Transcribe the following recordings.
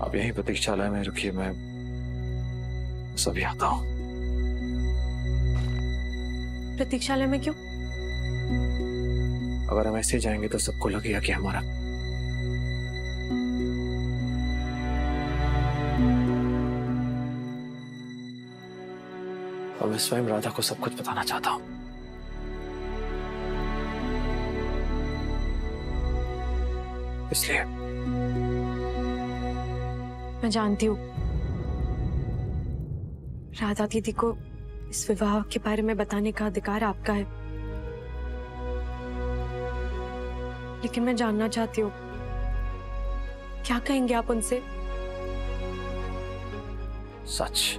आप यहीं प्रतीक्षालय में रुकिए, मैं सभी आता हूँ। प्रतीक्षालय में क्यों? अगर हम ऐसे जाएंगे तो सबको लगेगा कि हमारा और मैं स्वयं राधा को सब कुछ बताना चाहता हूँ। इसलिए मैं जानती हूँ राधा दीदी को इस विवाह के बारे में बताने का अधिकार आपका है, लेकिन मैं जानना चाहती हूँ क्या कहेंगे आप उनसे? सच।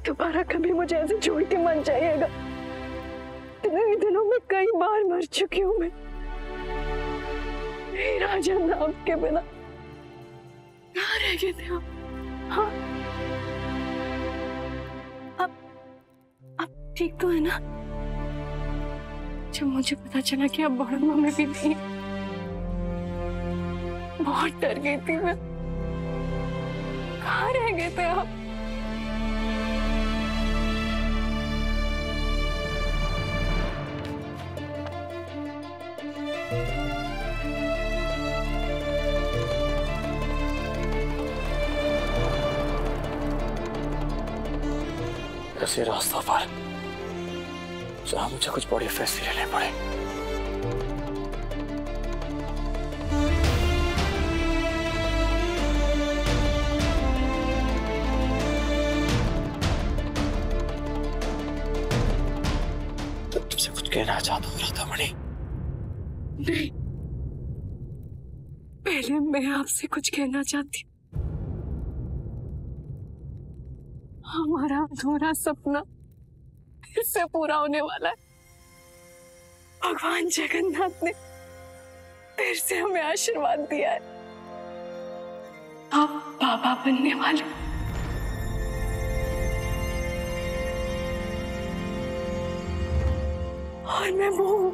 दोबारा कभी मुझे ऐसे छोड़ के मत जाइएगा। इतने दिनों में कई बार मर चुकी हूँ मैं। नहीं राजा, आपके बिना कहाँ रह गए थे आप? हाँ, अब ठीक तो है ना? जब मुझे पता चला कि आप बड़म्मा में भी नहीं, बहुत डर गई थी मैं। कहाँ रह गए थे आप? ऐसे रास्ता पर जहाँ मुझे कुछ बड़े फैसले लेने पड़े। तो तुमसे कुछ कहना चाहता हूँ राधामणि। नहीं, पहले मैं आपसे कुछ कहना चाहती हूँ। हमारा अधूरा सपना फिर से पूरा होने वाला है। भगवान जगन्नाथ ने फिर से हमें आशीर्वाद दिया है। आप बाबा बनने वाले। और मैं वो हूं।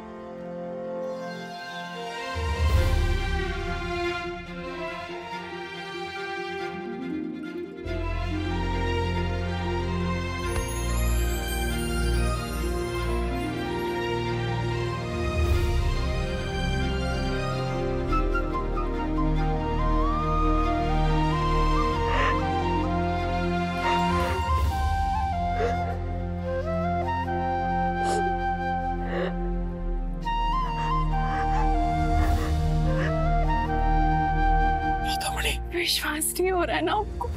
विश्वास नहीं हो रहा है ना आपको?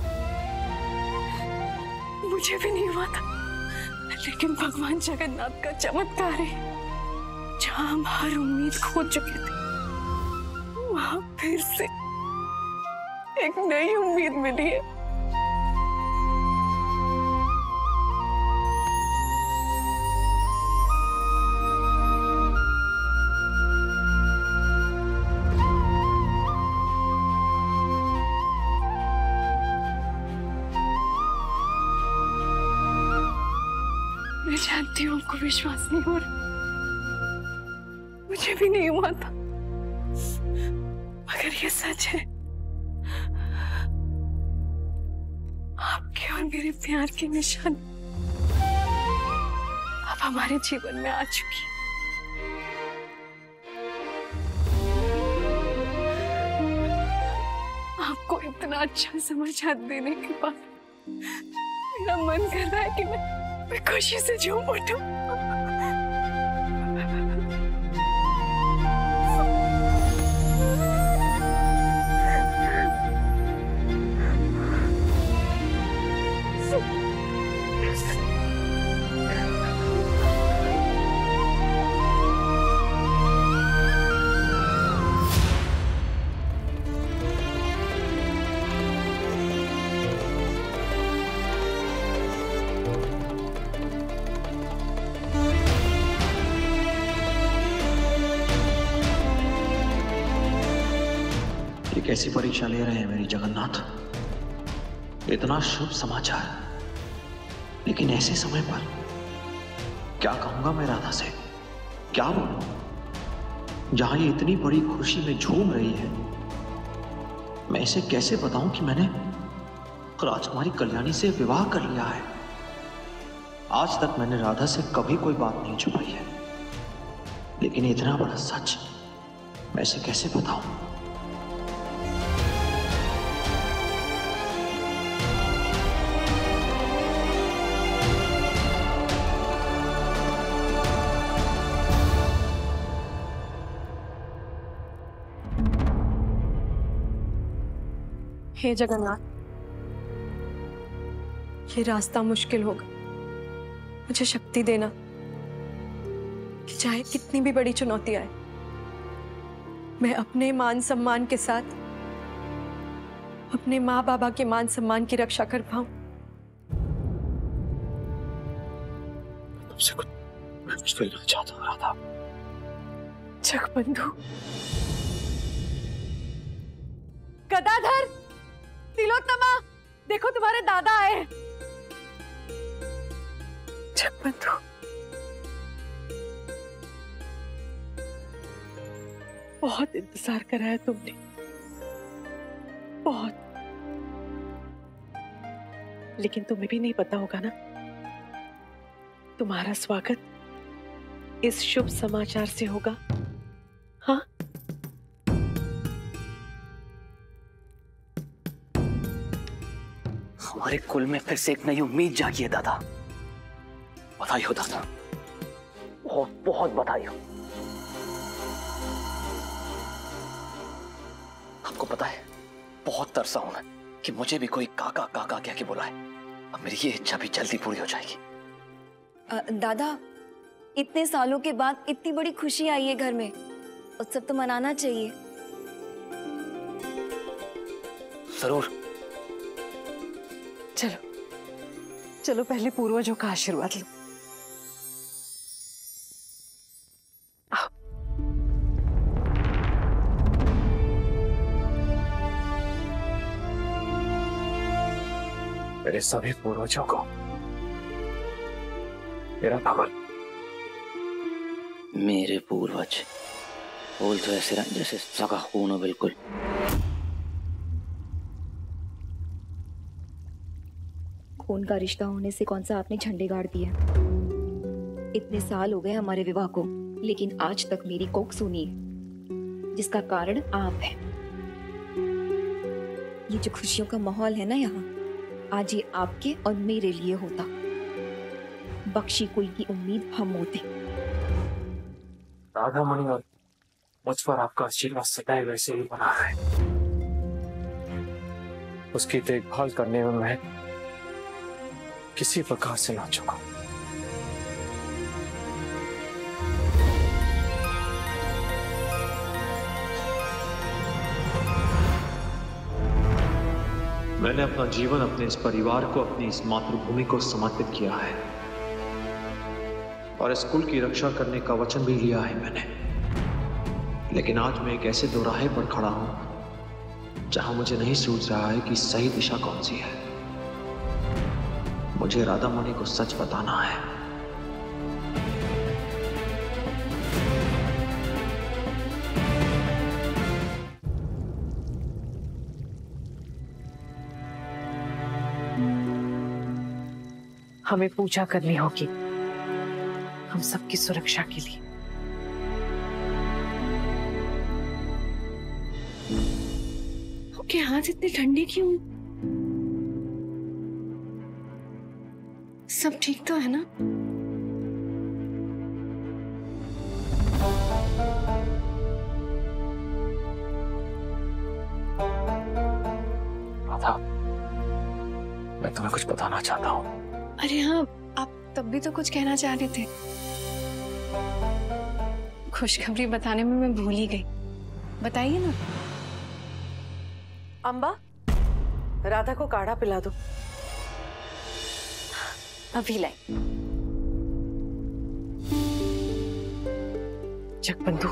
मुझे भी नहीं हुआ था, लेकिन भगवान जगन्नाथ का चमत्कार है। जहां हम हर उम्मीद खो चुके थे, वहां फिर से एक नई उम्मीद मिली है। मैं जानती हूँ आपको विश्वास नहीं हो रहा, मुझे भी नहीं हुआ था, मगर ये सच है। आपके और मेरे प्यार की निशानी अब हमारे जीवन में आ चुकी है। इतना अच्छा समाचार देने के बाद मेरा मन कर रहा है कि मैं खुशी से झूम उठूं। कैसी परीक्षा ले रहे हैं मेरी जगन्नाथ? इतना शुभ समाचार, लेकिन ऐसे समय पर क्या कहूंगा मैं राधा से? क्या बोलूं? जहां ये इतनी बड़ी खुशी में झूम रही है, मैं इसे कैसे बताऊं कि मैंने राजकुमारी कल्याणी से विवाह कर लिया है? आज तक मैंने राधा से कभी कोई बात नहीं छुपाई है, लेकिन इतना बड़ा सच मैं इसे कैसे बताऊं? हे जगन्नाथ, ये रास्ता मुश्किल होगा, मुझे शक्ति देना कि चाहे कितनी भी बड़ी चुनौती आए, मैं अपने मान सम्मान के साथ अपने माँ बाबा के मान सम्मान की रक्षा कर पाऊं। तुमसे कुछ मैं कुछ मिलना चाहता हूँ राधा। जगबंधु, गदाधर, तिलोत्तमा, देखो तुम्हारे दादा आए। जगबंधु, बहुत इंतजार कराया तुमने, बहुत। लेकिन तुम्हें भी नहीं पता होगा ना, तुम्हारा स्वागत इस शुभ समाचार से होगा। हाँ, हमारे कुल में फिर से एक नई उम्मीद जागी है दादा। बधाई हो दादा, बहुत बहुत बधाई हो। आपको पता है, बहुत तरसा हूं मैं कि मुझे भी कोई काका काका कह के बुलाए। अब मेरी ये इच्छा भी जल्दी पूरी हो जाएगी। दादा, इतने सालों के बाद इतनी बड़ी खुशी आई है घर में, उत्सव तो मनाना चाहिए। जरूर। चलो चलो, पहले पूर्वजों का आशीर्वाद लो। आओ। मेरे सभी पूर्वजों को मेरा भगवान। मेरे पूर्वज बोल तो ऐसे रहा जैसे सगा खून हो बिल्कुल। खून का रिश्ता होने से कौन सा आपने झंडे गाड़ दिए? इतने साल हो गए हमारे विवाह को, लेकिन आज तक मेरी कोख सुनी है, जिसका कारण आप हैं। ये जो खुशियों का माहौल है ना यहाँ, आज ये आपके और मेरे लिए होता। बख्शी कुल की उम्मीद हम होते। राधा मणि और मुझ पर आपका आशीर्वाद सदैव वैसे ही बना है। उसकी देखभाल करने में मैं किसी प्रकार से ना चूका। मैंने अपना जीवन अपने इस परिवार को, अपनी इस मातृभूमि को समर्पित किया है और इस कुल की रक्षा करने का वचन भी लिया है मैंने। लेकिन आज मैं एक ऐसे दोराहे पर खड़ा हूं जहां मुझे नहीं सूझ रहा है कि सही दिशा कौन सी है। मुझे राधा मणि को सच बताना है। हमें पूजा करनी होगी हम सबकी सुरक्षा के लिए। आपके हाथ इतने ठंडे क्यों? सब ठीक तो है ना? राधा, मैं तुम्हें कुछ बताना चाहता हूँ। अरे हाँ, आप तब भी तो कुछ कहना चाह रहे थे। खुशखबरी बताने में मैं भूल ही गई। बताइए ना। अम्बा, राधा को काढ़ा पिला दो। अभी लाई। जगबंधु,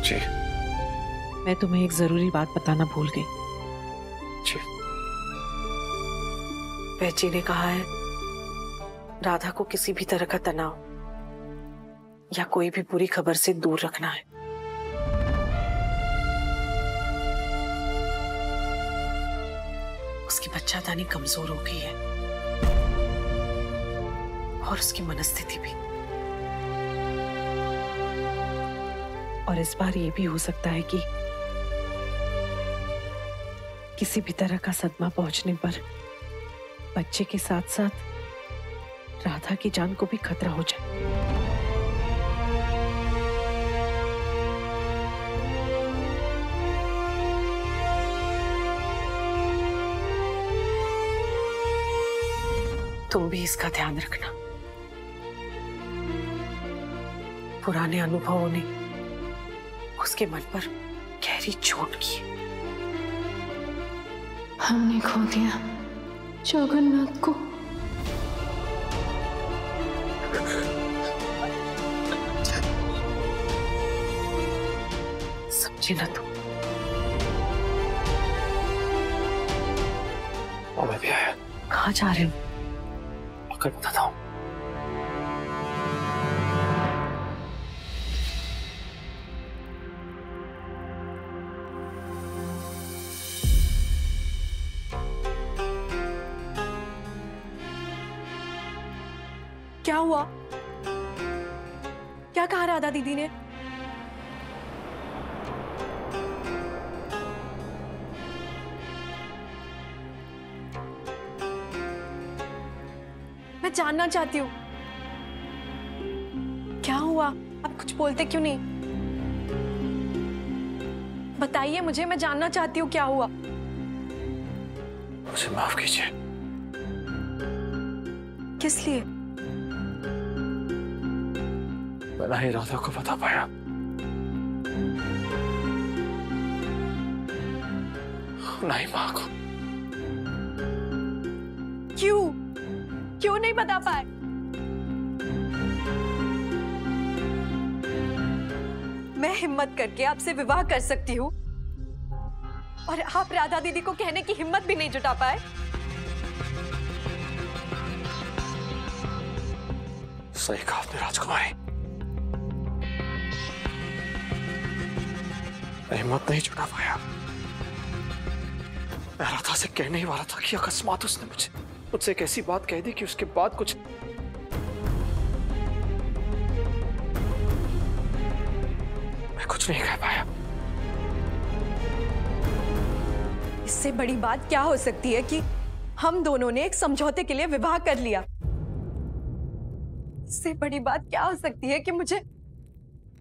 जी। मैं तुम्हें एक जरूरी बात बताना भूल गई। जी। वैची ने कहा है राधा को किसी भी तरह का तनाव या कोई भी बुरी खबर से दूर रखना है। उसकी बच्चादानी कमजोर हो गई है और उसकी मनस्थिति भी। और इस बार ये भी हो सकता है कि किसी भी तरह का सदमा पहुंचने पर बच्चे के साथ साथ राधा की जान को भी खतरा हो जाए। तुम भी इसका ध्यान रखना। पुराने अनुभवों ने उसके मन पर गहरी चोट की। हमने खो दिया जगन्नाथ को। समझी ना तुम? और मैं भी आया। कहाँ जा रहे हो? पकड़ बताता हूँ। क्या हुआ? क्या कहा राधा दीदी ने? मैं जानना चाहती हूँ क्या हुआ। आप कुछ बोलते क्यों नहीं? बताइए मुझे, मैं जानना चाहती हूँ क्या हुआ। मुझे माफ कीजिए। किस लिए? मैं ना ही राधा को बता पाया। ना ही माँ को। क्यों नहीं बता पाए? मैं हिम्मत करके आपसे विवाह कर सकती हूँ और आप राधा दीदी को कहने की हिम्मत भी नहीं जुटा पाए। सही कहा आपने राजकुमारी। मैं हिम्मत नहीं जुटा पाया। मैं राधा से कहने ही वाला था कि अकस्मात उसने मुझसे एक ऐसी बात कह दी कि उसके बाद कुछ मैं कुछ नहीं कह पाया। इससे बड़ी बात क्या हो सकती है कि हम दोनों ने एक समझौते के लिए विवाह कर लिया। इससे बड़ी बात क्या हो सकती है कि मुझे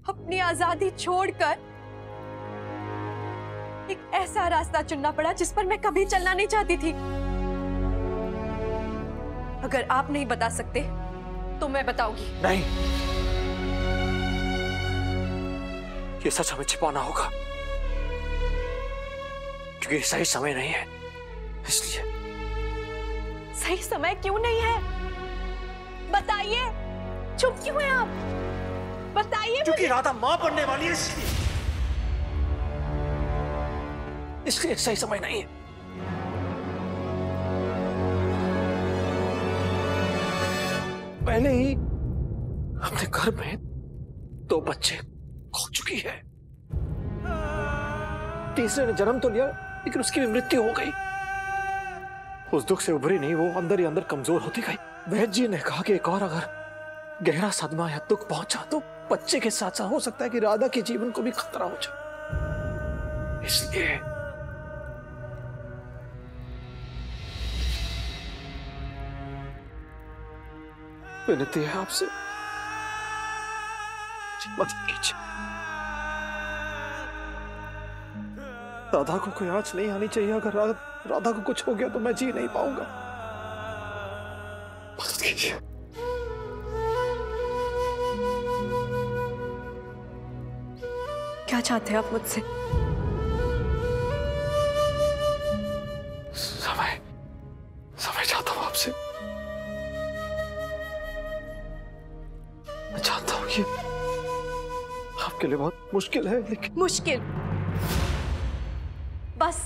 अपनी आजादी छोड़कर एक ऐसा रास्ता चुनना पड़ा जिस पर मैं कभी चलना नहीं चाहती थी। अगर आप नहीं बता सकते तो मैं बताऊंगी। नहीं, ये सच हमें छिपाना होगा क्योंकि ये सही समय नहीं है। इसलिए सही समय क्यों नहीं है? बताइए, चुप क्यों हैं आप? बताइए। क्योंकि राधा मां बनने वाली है, इसलिए सही समय नहीं है। पहले ही अपने घर में 2 बच्चे खो चुकी है। तीसरे ने जन्म तो लिया लेकिन उसकी भी मृत्यु हो गई। उस दुख से उभरी नहीं, वो अंदर ही अंदर कमजोर होती गई। वैद्य जी ने कहा कि एक और अगर गहरा सदमा या दुख पहुंचा तो बच्चे के साथ साथ हो सकता है कि राधा के जीवन को भी खतरा हो जाए। इसलिए विनती है आपसे, मदद कीजिए। राधा को कोई आंच नहीं आनी चाहिए। अगर राधा को कुछ हो गया तो मैं जी नहीं पाऊंगा। मदद कीजिए। क्या चाहते हैं आप मुझसे? समय चाहता हूं आपसे। मैं जानता हूं ये आपके लिए बहुत मुश्किल है, लेकिन मुश्किल? बस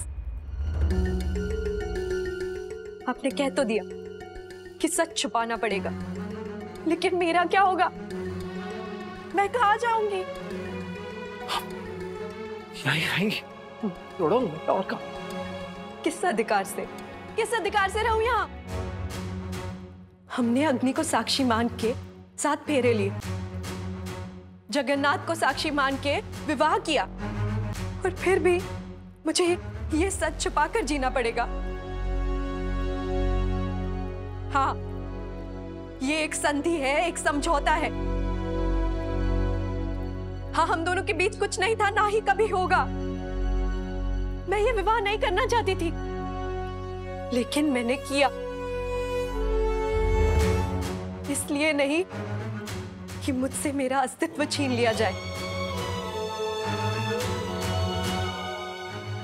आपने कह तो दिया कि सच छुपाना पड़ेगा, लेकिन मेरा क्या होगा? मैं कहाँ जाऊंगी? नहीं रहेंगी, और का किस अधिकार से? किस अधिकार से रहूं यहाँ? हमने अग्नि को साक्षी मान के 7 फेरे लिए, जगन्नाथ को साक्षी मान के विवाह किया, और फिर भी मुझे ये सच छुपाकर जीना पड़ेगा। हाँ, ये एक संधि है, एक समझौता है। हाँ, हम दोनों के बीच कुछ नहीं था, ना ही कभी होगा। मैं ये विवाह नहीं करना चाहती थी, लेकिन मैंने किया। इसलिए नहीं कि मुझसे मेरा अस्तित्व छीन लिया जाए,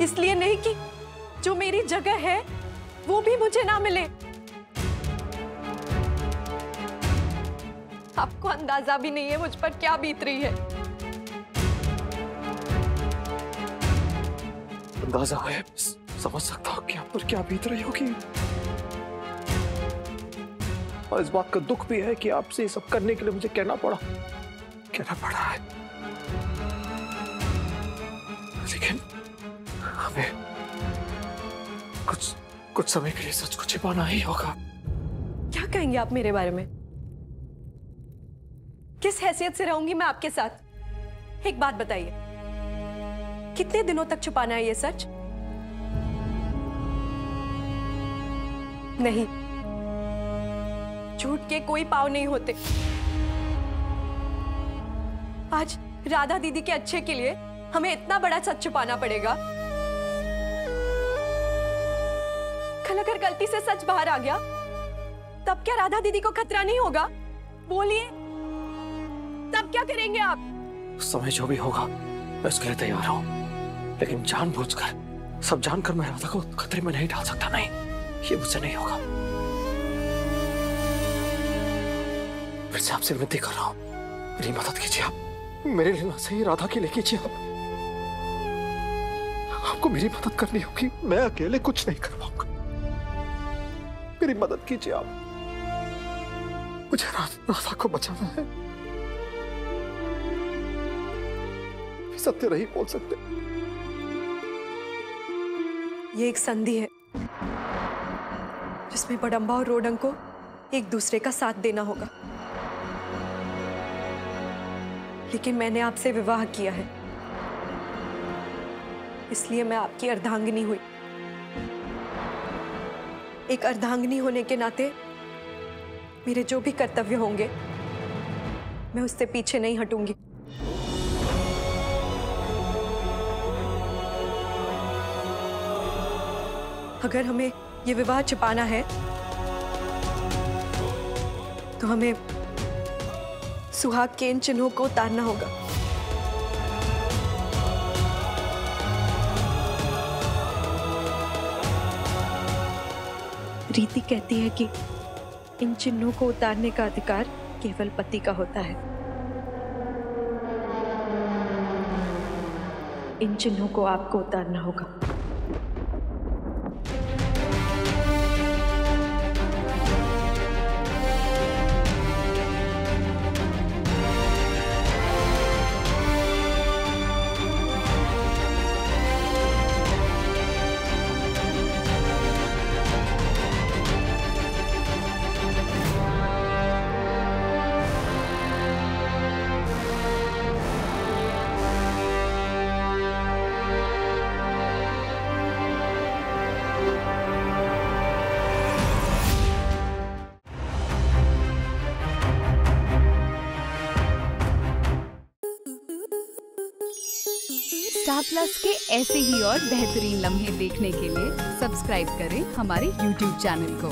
इसलिए नहीं कि जो मेरी जगह है वो भी मुझे ना मिले। आपको अंदाजा भी नहीं है मुझ पर क्या बीत रही है। अंदाजा है, समझ सकता हूं कि आप पर क्या बीत रही होगी, और इस बात का दुख भी है कि आपसे ये सब करने के लिए मुझे कहना पड़ा है। लेकिन हमें कुछ समय के लिए सच को छिपाना ही होगा। क्या कहेंगे आप मेरे बारे में? किस हैसियत से रहूंगी मैं आपके साथ? एक बात बताइए, कितने दिनों तक छुपाना है ये सच? नहीं, झूठ के कोई पाव नहीं होते। आज राधा दीदी के अच्छे के लिए हमें इतना बड़ा सच छुपाना पड़ेगा। कल अगर गलती से सच बाहर आ गया, तब क्या राधा दीदी को खतरा नहीं होगा? बोलिए, तब क्या करेंगे आप? समय जो भी होगा मैं उसके लिए तैयार हूं, लेकिन जानबूझकर, सब जानकर मैं राधा को खतरे में नहीं डाल सकता। नहीं, ये मुझसे नहीं होगा। फिर से आपसे विनती कर रहा हूं, मेरी मदद कीजिए आप। मेरे लिए ना सही, राधा के लिए कीजिए आप। आपको मेरी मदद करनी होगी, मैं अकेले कुछ नहीं कर पाऊंगा। मेरी मदद कीजिए आप, मुझे राधा को बचाना है। सत्य नहीं बोल सकते। ये एक संधि है जिसमें बडंबा और रोडंग को एक दूसरे का साथ देना होगा, लेकिन मैंने आपसे विवाह किया है, इसलिए मैं आपकी अर्धांगिनी हुई। एक अर्धांगिनी होने के नाते मेरे जो भी कर्तव्य होंगे मैं उससे पीछे नहीं हटूंगी। अगर हमें ये विवाह छिपाना है तो हमें सुहाग के इन चिन्हों को उतारना होगा। रीति कहती है कि इन चिन्हों को उतारने का अधिकार केवल पति का होता है। इन चिन्हों को आपको उतारना होगा। स्टार प्लस के ऐसे ही और बेहतरीन लम्हे देखने के लिए सब्सक्राइब करें हमारे YouTube चैनल को।